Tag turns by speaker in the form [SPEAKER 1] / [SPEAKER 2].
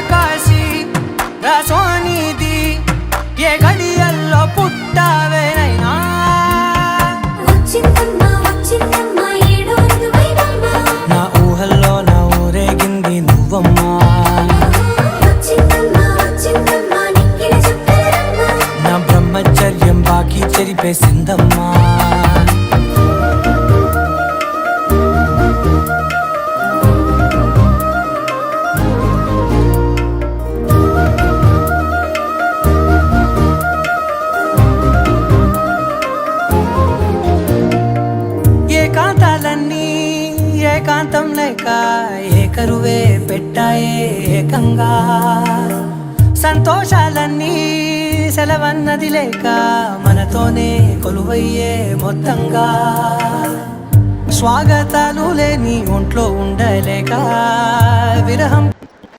[SPEAKER 1] కాశీ రసోనిది ఏ గడియల్లో పుట్టావేనైనా నా ఊహల్లో నా ఊరేగింది నువ్వమ్మా నా బ్రహ్మచర్యం బాకీ చెరిపేసిందమ్మా ఏకాంతాలన్నీ ఏకాంతం లేక ఏకరువే పెట్టాయే ఏకంగా సంతోషాలన్నీ సెలవన్నది లేక మనతోనే కొలువయ్యే మొత్తంగా స్వాగతాలు లేని ఒంట్లో ఉండలేక విరహం